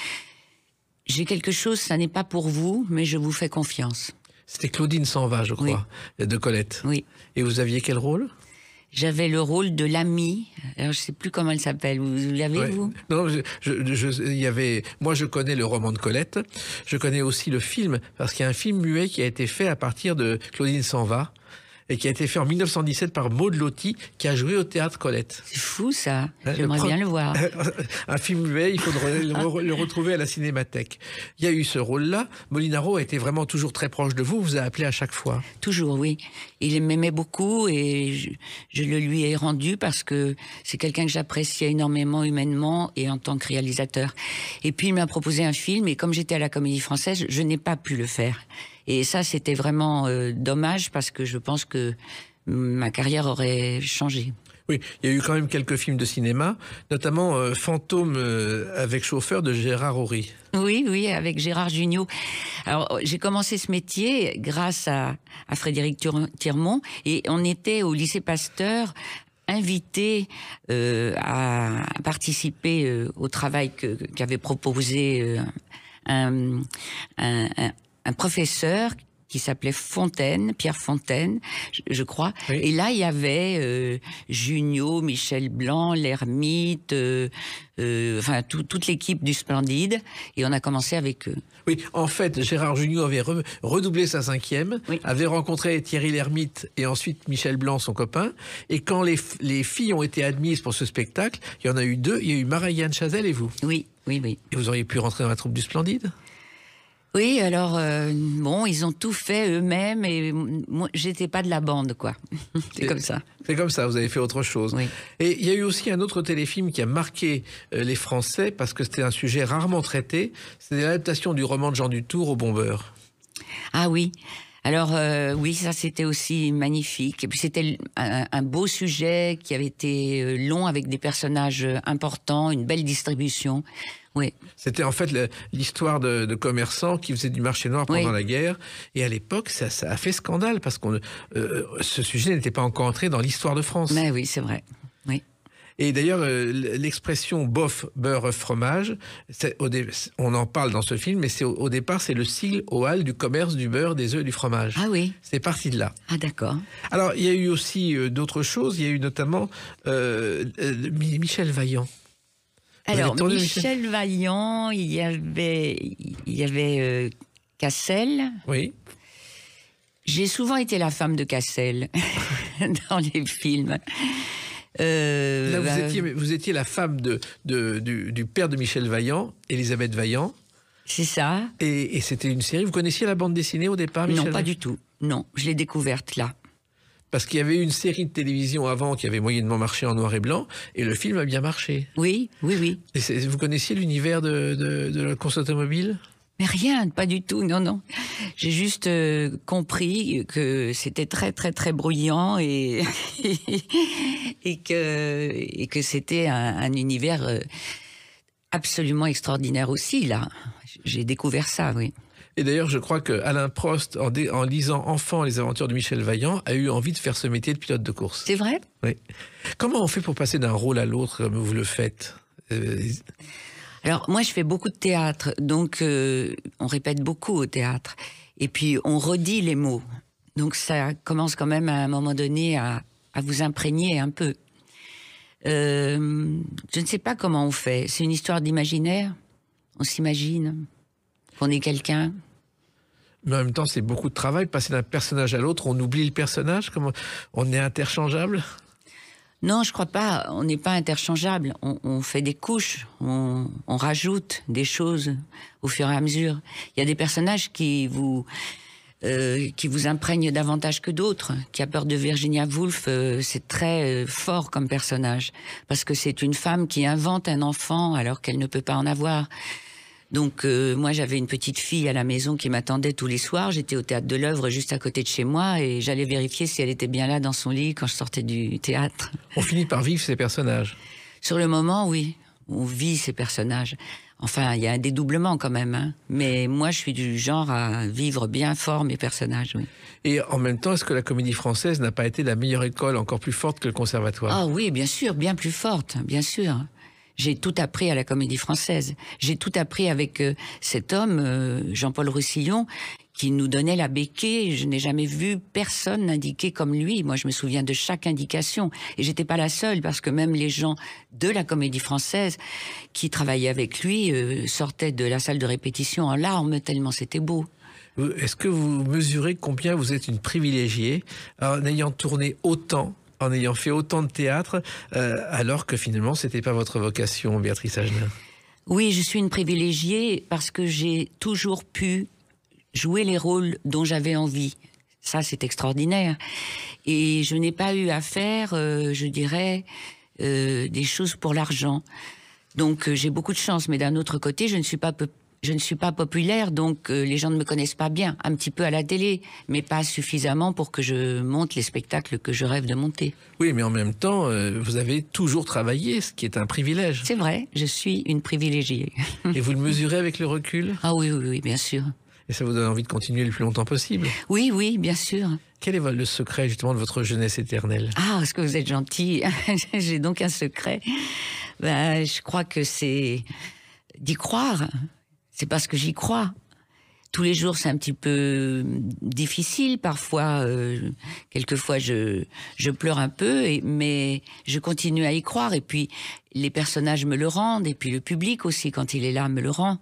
« J'ai quelque chose, ça n'est pas pour vous, mais je vous fais confiance. » C'était Claudine s'en va, je crois, de Colette. Oui. Et vous aviez quel rôle? J'avais le rôle de l'amie. Alors, je sais plus comment elle s'appelle. Vous l'avez, vous? Non, il y avait. Moi, je connais le roman de Colette. Je connais aussi le film, parce qu'il y a un film muet qui a été fait à partir de Claudine s'en va, et qui a été fait en 1917 par Maud Lottie, qui a joué au théâtre Colette. C'est fou, ça. J'aimerais bien le voir. Un film muet, il faudrait le retrouver à la Cinémathèque. Il y a eu ce rôle-là. Molinaro a été vraiment toujours très proche de vous, vous a appelé à chaque fois. Toujours, oui. Il m'aimait beaucoup et je le lui ai rendu parce que c'est quelqu'un que j'appréciais énormément humainement et en tant que réalisateur. Et puis il m'a proposé un film et comme j'étais à la Comédie Française, je n'ai pas pu le faire. Et ça, c'était vraiment dommage parce que je pense que ma carrière aurait changé. Oui, il y a eu quand même quelques films de cinéma, notamment Fantôme avec chauffeur de Gérard Horry. Oui, avec Gérard Jugnot. Alors, j'ai commencé ce métier grâce à Frédéric Tirmont et on était au lycée Pasteur invité à participer au travail qu'avait proposé un professeur qui s'appelait Fontaine, Pierre Fontaine, je crois. Oui. Et là, il y avait Junio, Michel Blanc, l'Ermite, enfin toute l'équipe du Splendide. Et on a commencé avec eux. Oui, en fait, Gérard Jugnot avait redoublé sa 5e, Oui. avait rencontré Thierry Lhermitte et ensuite Michel Blanc, son copain. Et quand les filles ont été admises pour ce spectacle, il y en a eu 2. Il y a eu Marie-Anne Chazelle et vous. Oui, oui, oui. Et vous auriez pu rentrer dans la troupe du Splendide? Oui, alors, bon, ils ont tout fait eux-mêmes et moi, j'étais pas de la bande, quoi. C'est comme ça. C'est comme ça, vous avez fait autre chose. Oui. Et il y a eu aussi un autre téléfilm qui a marqué les Français parce que c'était un sujet rarement traité. C'était l'adaptation du roman de Jean Dutour au Bombeur. Ah oui. Alors oui, ça c'était aussi magnifique. Et puis c'était un beau sujet qui avait été long avec des personnages importants, une belle distribution. Oui. C'était en fait l'histoire de commerçants qui faisaient du marché noir pendant Oui. la guerre. Et à l'époque, ça a fait scandale parce que ce sujet n'était pas encore entré dans l'histoire de France. Mais oui, c'est vrai. Oui. Et d'ailleurs, l'expression bof, beurre, œuf, fromage, on en parle dans ce film, mais au départ, c'est le sigle OAL du commerce du beurre, des œufs et du fromage. Ah oui. C'est parti de là. Ah d'accord. Alors, il y a eu aussi d'autres choses. Il y a eu notamment Michel Vaillant. Vous avez Alors tourné Michel Vaillant, il y avait Cassel. Oui. J'ai souvent été la femme de Cassel dans les films. Là, vous étiez la femme du père de Michel Vaillant, Elisabeth Vaillant. C'est ça. Et c'était une série. Vous connaissiez la bande dessinée au départ, Michel Non, pas Vaillant? du tout. Non, je l'ai découverte là. Parce qu'il y avait eu une série de télévision avant qui avait moyennement marché en noir et blanc, et le film a bien marché. Oui, oui, oui. Et vous connaissiez l'univers de la course automobile? Mais rien, pas du tout, non, non. J'ai juste compris que c'était très, très, très bruyant et que c'était un univers absolument extraordinaire aussi, là. J'ai découvert ça, oui. Et d'ailleurs, je crois que Alain Prost, en lisant enfant les aventures de Michel Vaillant, a eu envie de faire ce métier de pilote de course. C'est vrai? Oui. Comment on fait pour passer d'un rôle à l'autre comme vous le faites? Alors, moi, je fais beaucoup de théâtre, donc on répète beaucoup au théâtre. Et puis, on redit les mots. Donc, ça commence quand même à un moment donné à vous imprégner un peu. Je ne sais pas comment on fait. C'est une histoire d'imaginaire. On s'imagine qu'on est quelqu'un. Mais en même temps, c'est beaucoup de travail. Passer d'un personnage à l'autre, on oublie le personnage? Comment on est interchangeable? Non, je crois pas. On n'est pas interchangeable. On fait des couches. On rajoute des choses au fur et à mesure. Il y a des personnages qui vous imprègnent davantage que d'autres. Qui a peur de Virginia Woolf, c'est très fort comme personnage. Parce que c'est une femme qui invente un enfant alors qu'elle ne peut pas en avoir. Donc moi j'avais une petite fille à la maison qui m'attendait tous les soirs. J'étais au théâtre de l'Œuvre juste à côté de chez moi et j'allais vérifier si elle était bien là dans son lit quand je sortais du théâtre. On finit par vivre ces personnages. Sur le moment, oui, on vit ces personnages. Enfin, il y a un dédoublement quand même, hein. Mais moi je suis du genre à vivre bien fort mes personnages, oui. Et en même temps, est-ce que la Comédie Française n'a pas été la meilleure école, encore plus forte que le Conservatoire? Ah oui, bien sûr, bien plus forte, bien sûr. J'ai tout appris à la Comédie Française. J'ai tout appris avec cet homme, Jean-Paul Roussillon, qui nous donnait la béquille. Je n'ai jamais vu personne indiquer comme lui. Moi, je me souviens de chaque indication. Et j'étais pas la seule, parce que même les gens de la Comédie Française qui travaillaient avec lui sortaient de la salle de répétition en larmes, tellement c'était beau. Est-ce que vous mesurez combien vous êtes une privilégiée en ayant tourné autant, en ayant fait autant de théâtre, alors que finalement, c'était pas votre vocation, Béatrice Agenin? Oui, je suis une privilégiée parce que j'ai toujours pu jouer les rôles dont j'avais envie. Ça, c'est extraordinaire. Et je n'ai pas eu à faire, je dirais, des choses pour l'argent. Donc, j'ai beaucoup de chance. Mais d'un autre côté, je ne suis pas populaire, donc les gens ne me connaissent pas bien. Un petit peu à la télé, mais pas suffisamment pour que je monte les spectacles que je rêve de monter. Oui, mais en même temps, vous avez toujours travaillé, ce qui est un privilège. C'est vrai, je suis une privilégiée. Et vous le mesurez avec le recul? Ah oui, oui, oui, bien sûr. Et ça vous donne envie de continuer le plus longtemps possible? Oui, oui, bien sûr. Quel est le secret, justement, de votre jeunesse éternelle? Ah, est-ce que vous êtes gentil? J'ai donc un secret. Ben, je crois que c'est d'y croire. C'est parce que j'y crois. tous les jours, c'est un petit peu difficile. Parfois, quelquefois, je pleure un peu, mais je continue à y croire. Et puis, les personnages me le rendent. Et puis, le public aussi, quand il est là, me le rend.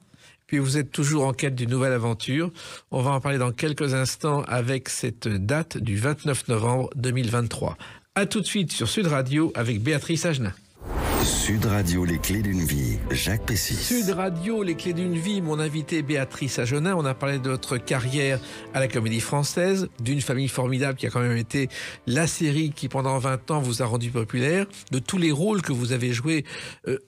Puis vous êtes toujours en quête d'une nouvelle aventure. On va en parler dans quelques instants avec cette date du 29 novembre 2023. A tout de suite sur Sud Radio avec Béatrice Agenin. Sud Radio, les clés d'une vie, Jacques Pessis. Sud Radio, les clés d'une vie, mon invité Béatrice Agenin. On a parlé de votre carrière à la Comédie Française, d'une famille formidable qui a quand même été la série qui pendant 20 ans vous a rendu populaire, de tous les rôles que vous avez joués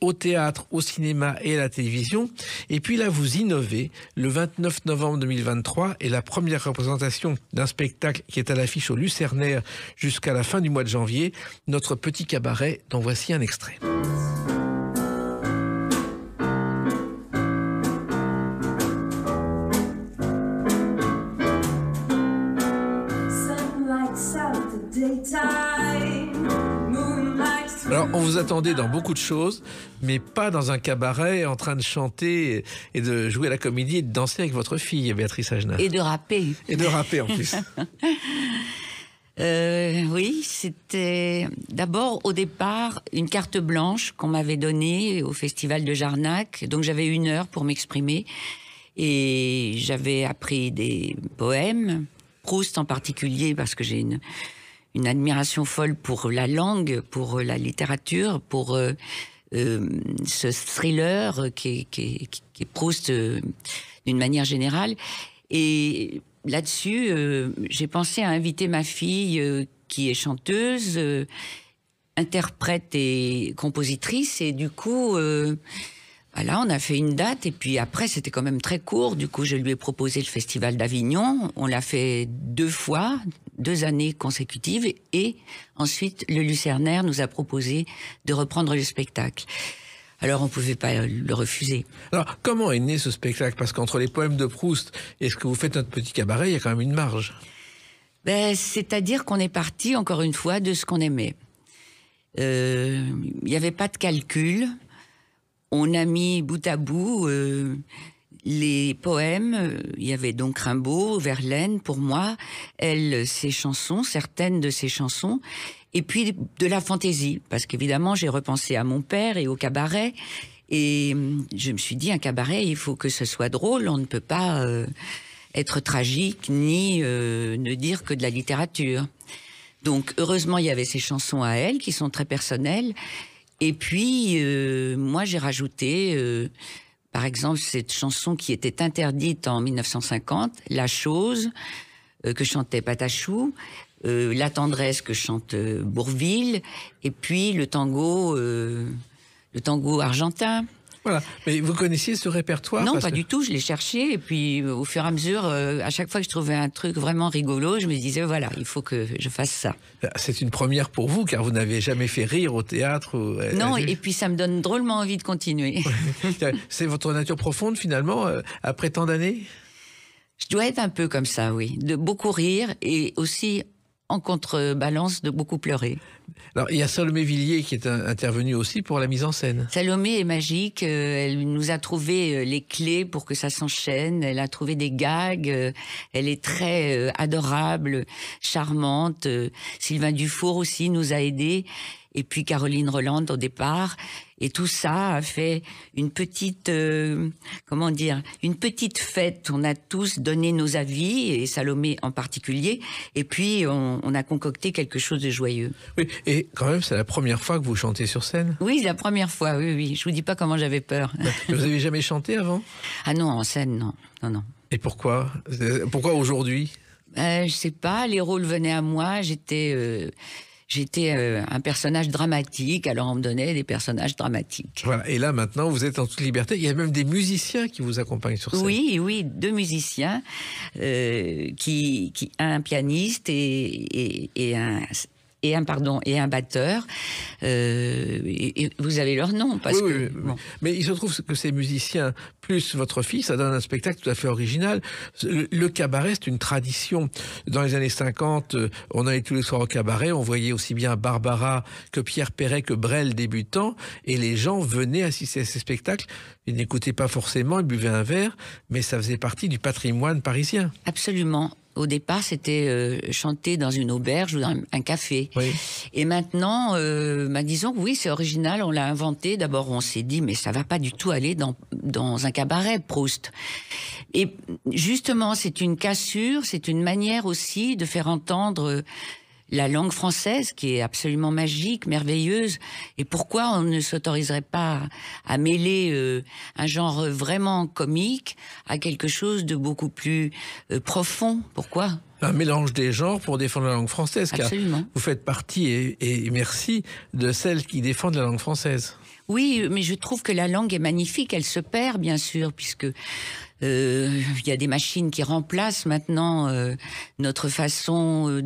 au théâtre, au cinéma et à la télévision. Et puis là, vous innovez. Le 29 novembre 2023 est la première représentation d'un spectacle qui est à l'affiche au Lucernaire jusqu'à la fin du mois de janvier, Notre petit cabaret, dont voici un extrait. Alors, on vous attendait dans beaucoup de choses, mais pas dans un cabaret en train de chanter et de jouer à la comédie et de danser avec votre fille, Béatrice Agenin. Et de rapper. Et de rapper en plus. Oui, c'était d'abord au départ une carte blanche qu'on m'avait donnée au Festival de Jarnac. Donc j'avais 1 heure pour m'exprimer et j'avais appris des poèmes, Proust en particulier parce que j'ai une admiration folle pour la langue, pour la littérature, pour ce thriller qui est Proust d'une manière générale. Et là-dessus, j'ai pensé à inviter ma fille qui est chanteuse, interprète et compositrice. Et du coup, voilà, on a fait une date. Et puis après, c'était quand même très court. Du coup, je lui ai proposé le Festival d'Avignon. On l'a fait 2 fois, 2 années consécutives. Et ensuite, le Lucernaire nous a proposé de reprendre le spectacle. Alors on ne pouvait pas le refuser. Alors, comment est né ce spectacle? Parce qu'entre les poèmes de Proust et ce que vous faites Notre petit cabaret, il y a quand même une marge. C'est-à-dire qu'on est parti, encore une fois, de ce qu'on aimait. Il n'y avait pas de calcul. On a mis bout à bout les poèmes. Il y avait donc Rimbaud, Verlaine, pour moi. Elle, ses chansons, certaines de ses chansons. Et puis de la fantaisie, parce qu'évidemment, j'ai repensé à mon père et au cabaret. Et je me suis dit, un cabaret, il faut que ce soit drôle. On ne peut pas être tragique, ni ne dire que de la littérature. Donc, heureusement, il y avait ces chansons à elle, qui sont très personnelles. Et puis, moi, j'ai rajouté, par exemple, cette chanson qui était interdite en 1950, La chose, que chantait Patachou, La tendresse que chante Bourvil, et puis le tango argentin. Voilà. Mais vous connaissiez ce répertoire? Non, pas du tout. Je l'ai cherché. Et puis, au fur et à mesure, à chaque fois que je trouvais un truc vraiment rigolo, je me disais, voilà, il faut que je fasse ça. C'est une première pour vous, car vous n'avez jamais fait rire au théâtre. Non, et puis ça me donne drôlement envie de continuer. C'est votre nature profonde, finalement, après tant d'années? Je dois être un peu comme ça, oui. De beaucoup rire et aussi, en contrebalance, de beaucoup pleurer. Alors, il y a Salomé Villiers qui est intervenue aussi pour la mise en scène. Salomé est magique. Elle nous a trouvé les clés pour que ça s'enchaîne. Elle a trouvé des gags. Elle est très adorable, charmante. Sylvain Dufour aussi nous a aidés. Et puis Caroline Roland au départ. Et tout ça a fait une petite, une petite fête. On a tous donné nos avis, et Salomé en particulier. Et puis, on a concocté quelque chose de joyeux. Oui, et quand même, c'est la première fois que vous chantez sur scène? Oui, la première fois, oui. Je vous dis pas comment j'avais peur. Mais vous avez jamais chanté avant? Ah non, en scène, non. Et pourquoi? Pourquoi aujourd'hui? Je sais pas, les rôles venaient à moi, J'étais un personnage dramatique, alors on me donnait des personnages dramatiques. Voilà. Et là, maintenant, vous êtes en toute liberté. Il y a même des musiciens qui vous accompagnent sur scène. Oui, 2 musiciens, un pianiste et un batteur. Et vous avez leur nom, parce Oui, que... oui, oui. Bon. Mais il se trouve que ces musiciens, plus votre fille, ça donne un spectacle tout à fait original. Le cabaret, c'est une tradition. Dans les années 50, on allait tous les soirs au cabaret, on voyait aussi bien Barbara que Pierre Perret que Brel débutant, et les gens venaient assister à ces spectacles. Ils n'écoutaient pas forcément, ils buvaient un verre, mais ça faisait partie du patrimoine parisien. Absolument. Au départ, c'était chanté dans une auberge ou dans un café. Oui. Et maintenant, disons que oui, c'est original, on l'a inventé. D'abord, on s'est dit, mais ça va pas du tout aller dans un cabaret, Proust. Et justement, c'est une cassure, c'est une manière aussi de faire entendre la langue française, qui est absolument magique, merveilleuse. Et pourquoi on ne s'autoriserait pas à mêler un genre vraiment comique à quelque chose de beaucoup plus profond? Pourquoi? Un mélange des genres pour défendre la langue française. Absolument. Car vous faites partie, et merci, de celles qui défendent la langue française. Oui, mais je trouve que la langue est magnifique. Elle se perd, bien sûr, puisque il y a des machines qui remplacent maintenant notre façon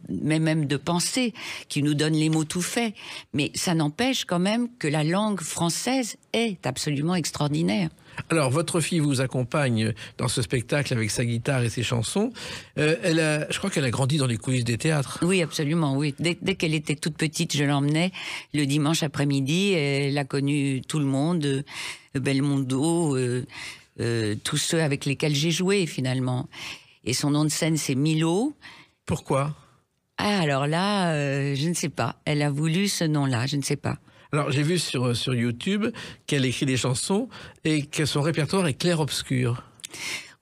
même de penser, qui nous donnent les mots tout faits. Mais ça n'empêche quand même que la langue française est absolument extraordinaire. Alors, votre fille vous accompagne dans ce spectacle avec sa guitare et ses chansons. Je crois qu'elle a grandi dans les coulisses des théâtres. Oui, absolument, oui. Dès qu'elle était toute petite, je l'emmenais le dimanche après-midi. Elle a connu tout le monde, Belmondo, tous ceux avec lesquels j'ai joué, finalement. Et son nom de scène, c'est Milo. Pourquoi ? Ah, alors là, je ne sais pas. Elle a voulu ce nom-là, je ne sais pas. Alors, j'ai vu sur YouTube qu'elle écrit des chansons et que son répertoire est clair-obscur.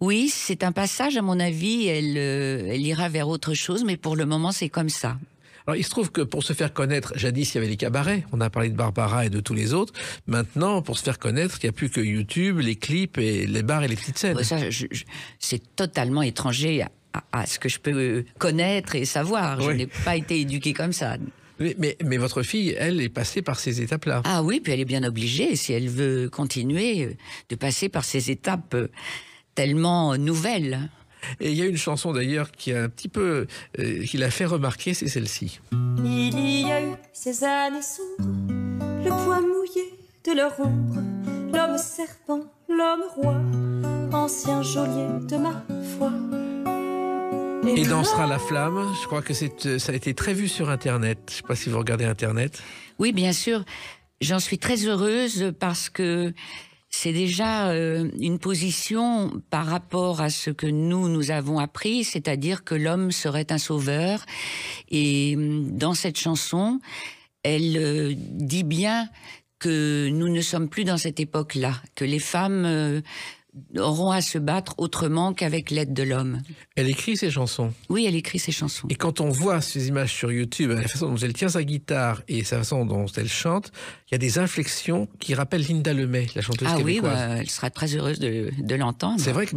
Oui, c'est un passage, à mon avis, elle ira vers autre chose, mais pour le moment, c'est comme ça. Alors, il se trouve que pour se faire connaître, jadis, il y avait les cabarets. On a parlé de Barbara et de tous les autres. Maintenant, pour se faire connaître, il n'y a plus que YouTube, les clips, et les bars et les petites scènes. Ouais, ça, c'est totalement étranger à ce que je peux connaître et savoir. Oui. Je n'ai pas été éduquée comme ça. Mais votre fille, elle, est passée par ces étapes-là. Ah oui, puis elle est bien obligée, si elle veut continuer, de passer par ces étapes tellement nouvelles. Et il y a une chanson d'ailleurs qui a un petit peu, qui l'a fait remarquer, c'est celle-ci. Il y a eu ces années sombres, le poids mouillé de leur ombre, l'homme serpent, l'homme roi, ancien geôlier de ma foi. Et Dansera la flamme, je crois que ça a été très vu sur Internet. Je ne sais pas si vous regardez Internet. Oui, bien sûr. J'en suis très heureuse parce que c'est déjà une position par rapport à ce que nous avons appris, c'est-à-dire que l'homme serait un sauveur. Et dans cette chanson, elle dit bien que nous ne sommes plus dans cette époque-là, que les femmes auront à se battre autrement qu'avec l'aide de l'homme. Elle écrit ses chansons. Oui, elle écrit ses chansons. Et quand on voit ces images sur YouTube, la façon dont elle tient sa guitare et sa façon dont elle chante, il y a des inflexions qui rappellent Linda Lemay, la chanteuse québécoise. Ah oui, elle sera très heureuse de l'entendre. C'est vrai que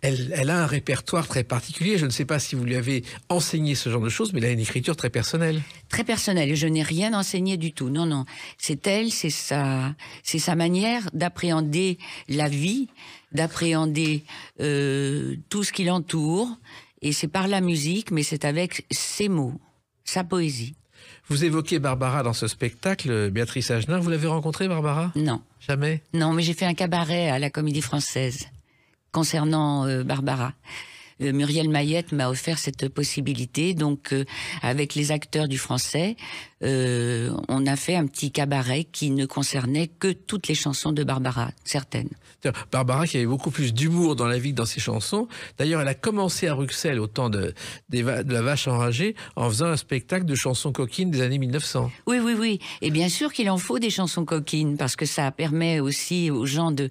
elle a un répertoire très particulier. Je ne sais pas si vous lui avez enseigné ce genre de choses, mais elle a une écriture très personnelle. Très personnelle. Et je n'ai rien enseigné du tout. Non, non. C'est elle, c'est sa manière d'appréhender la vie, d'appréhender tout ce qui l'entoure. Et c'est par la musique, mais c'est avec ses mots, sa poésie. Vous évoquez Barbara dans ce spectacle, Béatrice Agenin. Vous l'avez rencontrée, Barbara ? Non. Jamais ? Non, mais j'ai fait un cabaret à la Comédie Française concernant Barbara. Muriel Mayette m'a offert cette possibilité. Donc, avec les acteurs du Français, on a fait un petit cabaret qui ne concernait que toutes les chansons de Barbara, certaines. Barbara qui avait beaucoup plus d'humour dans la vie que dans ses chansons. D'ailleurs, elle a commencé à Bruxelles au temps de la Vache enragée en faisant un spectacle de chansons coquines des années 1900. Oui, oui, oui. Et bien sûr qu'il en faut des chansons coquines parce que ça permet aussi aux gens de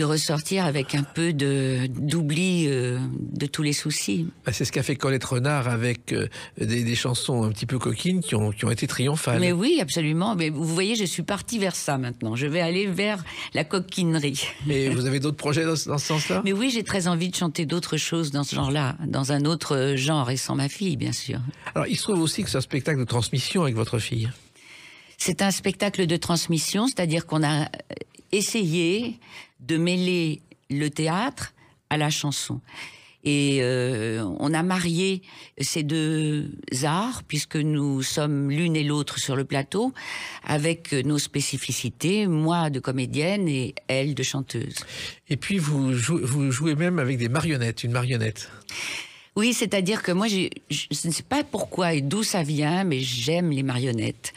ressortir avec un peu d'oubli de tous les soucis. C'est ce qu'a fait Colette Renard avec des chansons un petit peu coquines qui ont été triomphales. Mais oui, absolument. Mais vous voyez, je suis partie vers ça maintenant. Je vais aller vers la coquinerie. Et vous avez d'autres projets dans ce sens-là ? Mais oui, j'ai très envie de chanter d'autres choses dans ce genre-là, dans un autre genre, et sans ma fille, bien sûr. Alors, il se trouve aussi que c'est un spectacle de transmission avec votre fille. C'est un spectacle de transmission, c'est-à-dire qu'on a essayé de mêler le théâtre à la chanson. Et on a marié ces deux arts, puisque nous sommes l'une et l'autre sur le plateau, avec nos spécificités, moi de comédienne et elle de chanteuse. Et puis vous jouez même avec des marionnettes, une marionnette. Oui, c'est-à-dire que moi, je ne sais pas pourquoi et d'où ça vient, mais j'aime les marionnettes.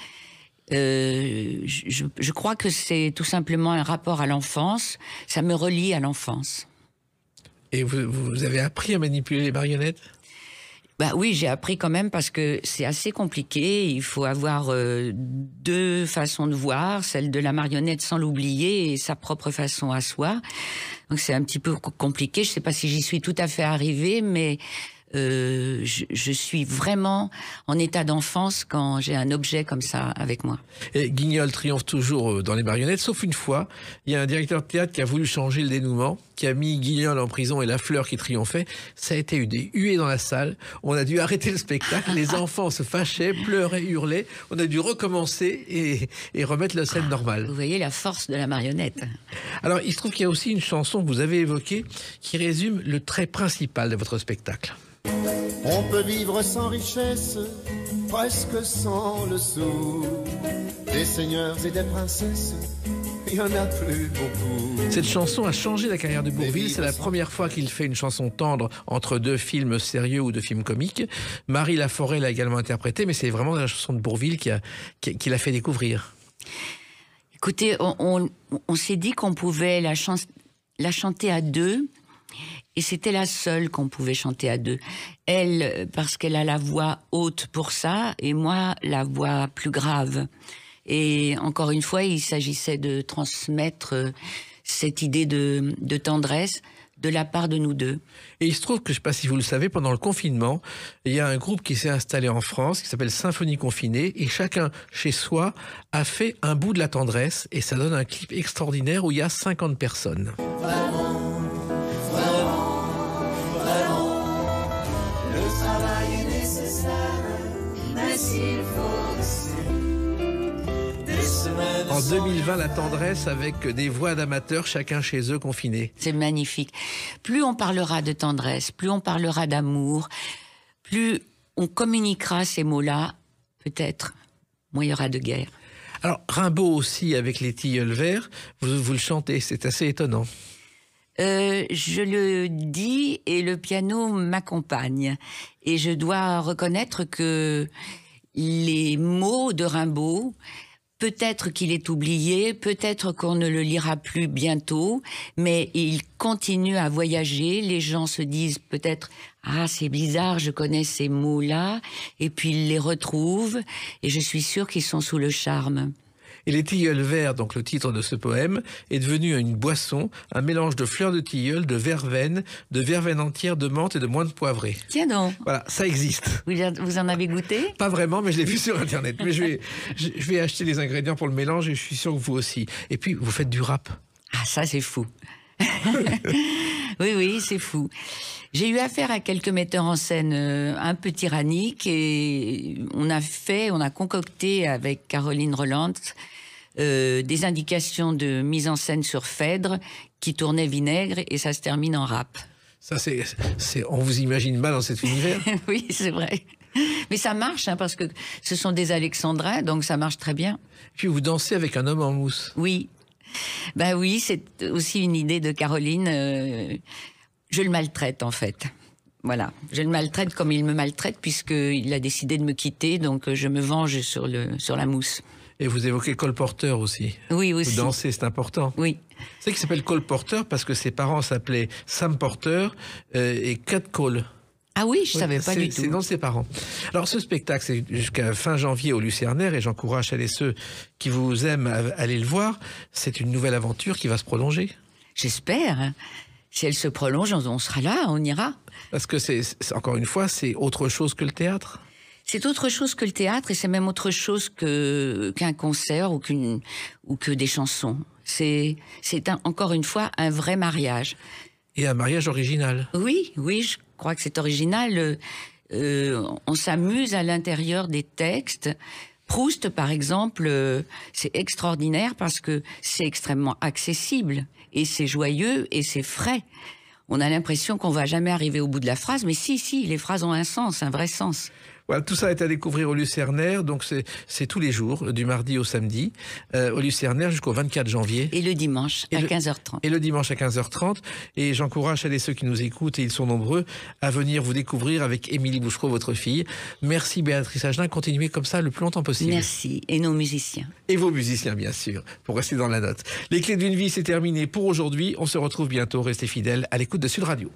Je crois que c'est tout simplement un rapport à l'enfance, ça me relie à l'enfance. Et vous avez appris à manipuler les marionnettes? Bah oui, j'ai appris quand même parce que c'est assez compliqué. Il faut avoir deux façons de voir, celle de la marionnette sans l'oublier et sa propre façon à soi. Donc c'est un petit peu compliqué. Je ne sais pas si j'y suis tout à fait arrivée, mais je suis vraiment en état d'enfance quand j'ai un objet comme ça avec moi. Et Guignol triomphe toujours dans les marionnettes, sauf une fois, il y a un directeur de théâtre qui a voulu changer le dénouement, qui a mis Guignol en prison et la fleur qui triomphait. Ça a été des huées dans la salle. On a dû arrêter le spectacle. Les enfants se fâchaient, pleuraient, hurlaient. On a dû recommencer et remettre la scène normale. Vous voyez la force de la marionnette. Alors, il se trouve qu'il y a aussi une chanson que vous avez évoquée qui résume le trait principal de votre spectacle. On peut vivre sans richesse, presque sans le sou. Des seigneurs et des princesses, il n'y en a plus beaucoup. Cette chanson a changé la carrière de Bourvil. C'est la première fois qu'il fait une chanson tendre entre deux films sérieux ou deux films comiques. Marie Laforêt l'a également interprétée, mais c'est vraiment la chanson de Bourvil qui l'a fait découvrir. Écoutez, on s'est dit qu'on pouvait la chanter à deux. Et c'était la seule qu'on pouvait chanter à deux. Elle, parce qu'elle a la voix haute pour ça, et moi, la voix plus grave. Et encore une fois, il s'agissait de transmettre cette idée de tendresse de la part de nous deux. Et il se trouve que, je ne sais pas si vous le savez, pendant le confinement, il y a un groupe qui s'est installé en France, qui s'appelle Symphonie Confinée, et chacun, chez soi, a fait un bout de la tendresse, et ça donne un clip extraordinaire où il y a 50 personnes. En 2020, la tendresse avec des voix d'amateurs, chacun chez eux confinés. C'est magnifique. Plus on parlera de tendresse, plus on parlera d'amour, plus on communiquera ces mots-là, peut-être moins il y aura de guerre. Alors, Rimbaud aussi, avec les Tilleuls verts, vous le chantez, c'est assez étonnant. Je le dis et le piano m'accompagne. Et je dois reconnaître que les mots de Rimbaud, peut-être qu'il est oublié, peut-être qu'on ne le lira plus bientôt, mais il continue à voyager. Les gens se disent peut-être « Ah, c'est bizarre, je connais ces mots-là », et puis ils les retrouvent, et je suis sûre qu'ils sont sous le charme. Et les tilleuls verts, donc le titre de ce poème, est devenu une boisson, un mélange de fleurs de tilleul, de verveine entière, de menthe et de moine poivrée. Tiens donc. Voilà, ça existe. Vous en avez goûté? Pas vraiment, mais je l'ai vu sur Internet. Mais je vais acheter les ingrédients pour le mélange et je suis sûr que vous aussi. Et puis, vous faites du rap. Ah, ça, c'est fou. Oui, c'est fou. J'ai eu affaire à quelques metteurs en scène un peu tyranniques et on a concocté avec Caroline Roland des indications de mise en scène sur Phèdre qui tournait vinaigre et ça se termine en rap. Ça, on vous imagine mal dans cet univers. Oui, c'est vrai. Mais ça marche, parce que ce sont des alexandrins, donc ça marche très bien. Puis vous dansez avec un homme en mousse. Oui. Ben oui, c'est aussi une idée de Caroline. Je le maltraite, en fait. Voilà. Je le maltraite comme il me maltraite, puisqu'il a décidé de me quitter, donc je me venge sur la mousse. Et vous évoquez Cole Porter aussi. Oui, aussi. Vous dansez, c'est important. Oui. C'est qu'il s'appelle Cole Porter parce que ses parents s'appelaient Sam Porter et Cat Cole. Ah oui, je savais pas du tout. C'est dans ses parents. Alors ce spectacle, c'est jusqu'à fin janvier au Lucernaire et j'encourage celles et ceux qui vous aiment à aller le voir. C'est une nouvelle aventure qui va se prolonger. J'espère. Si elle se prolonge, on sera là, on ira. Parce que encore une fois, c'est autre chose que le théâtre. C'est autre chose que le théâtre et c'est même autre chose qu'un concert ou que des chansons. C'est encore une fois un vrai mariage. Et un mariage original. Oui, je crois que c'est original. On s'amuse à l'intérieur des textes. Proust, par exemple, c'est extraordinaire parce que c'est extrêmement accessible et c'est joyeux et c'est frais. on a l'impression qu'on va jamais arriver au bout de la phrase, mais si, les phrases ont un sens, un vrai sens. Voilà, tout ça est à découvrir au Lucernaire, donc c'est tous les jours, du mardi au samedi, au Lucernaire jusqu'au 24 janvier. Et le dimanche à 15h30. Et le dimanche à 15h30. Et j'encourage celles et ceux qui nous écoutent, et ils sont nombreux, à venir vous découvrir avec Émilie Bouchereau, votre fille. Merci Béatrice Agelin, continuez comme ça le plus longtemps possible. Merci, et nos musiciens. Et vos musiciens, bien sûr, pour rester dans la note. Les clés d'une vie, c'est terminé pour aujourd'hui. On se retrouve bientôt. Restez fidèles à l'écoute de Sud Radio.